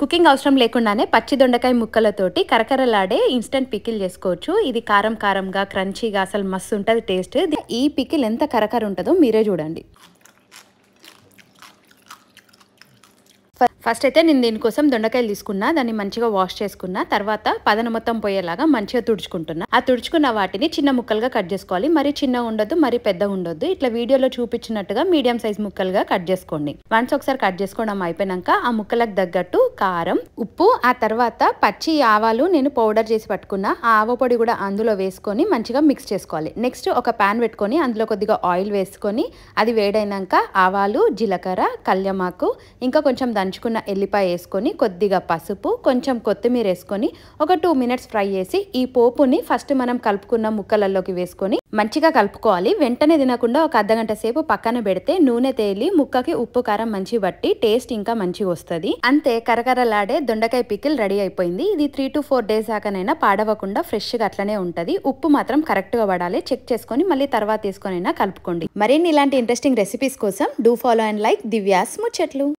Cooking అవసరం లేకుండానే పచ్చి దొండకాయ ముక్కలతోటి కరకరలాడే ఇన్స్టెంట్ పికిల్ చేసుకోవచ్చు. ఇది కారం కారంగా క్రంచీగా అసలు మస్తు ఉంటుంది టేస్ట్. ఈ పికిల్ ఎంత కరకర ఉంటుందో మీరే చూడండి. ఫస్ట్ అయితే నేను దీనికోసం దొండకాయలు తీసుకున్నా, దాన్ని మంచిగా వాష్ చేసుకున్నా. తర్వాత పదన మొత్తం పోయేలాగా మంచిగా తుడుచుకుంటున్నా. ఆ తుడుచుకున్న వాటిని చిన్న ముక్కలుగా కట్ చేసుకోవాలి. మరి చిన్న ఉండొద్దు, మరి పెద్ద ఉండొద్దు. ఇట్లా వీడియోలో చూపించినట్టుగా మీడియం సైజ్ ముక్కలుగా కట్ చేసుకోండి. వన్స్ ఒకసారి కట్ చేసుకోవడం అయిపోయినాక ఆ ముక్కలకు తగ్గట్టు కారం, ఉప్పు, ఆ తర్వాత పచ్చి ఆవాలు నేను పౌడర్ చేసి పట్టుకున్నా. ఆ ఆవ పొడి కూడా అందులో వేసుకొని మంచిగా మిక్స్ చేసుకోవాలి. నెక్స్ట్ ఒక ప్యాన్ పెట్టుకొని అందులో కొద్దిగా ఆయిల్ వేసుకొని అది వేడైనాక ఆవాలు, జీలకర్ర, కళ్యమాకు, ఇంకా కొంచెం దంచుకున్న ఎల్లిపాయ వేసుకొని కొద్దిగా పసుపు, కొంచెం కొత్తిమీర వేసుకొని ఒక 2 మినిట్స్ ఫ్రై చేసి ఈ పోపుని ఫస్ట్ మనం కలుపుకున్న ముక్కలలోకి వేసుకొని మంచిగా కలుపుకోవాలి. వెంటనే తినకుండా ఒక అర్ధగంట సేపు పక్కన పెడితే నూనె తేలి ముక్కకి ఉప్పు కారం మంచి బట్టి టేస్ట్ ఇంకా మంచిగా వస్తుంది. అంతే, కరకరలాడే దొండకాయ పికిల్ రెడీ అయిపోయింది. ఇది 3 to 4 days దాకానైనా పాడవకుండా ఫ్రెష్ గా అట్లనే ఉంటది. ఉప్పు మాత్రం కరెక్ట్ గా పడాలి. చెక్ చేసుకొని మళ్ళీ తర్వాత తీసుకొనైనా కలుపుకోండి. మరిన్ని ఇలాంటి ఇంట్రెస్టింగ్ రెసిపీస్ కోసం do follow and like Divya's ముచ్చట్లు.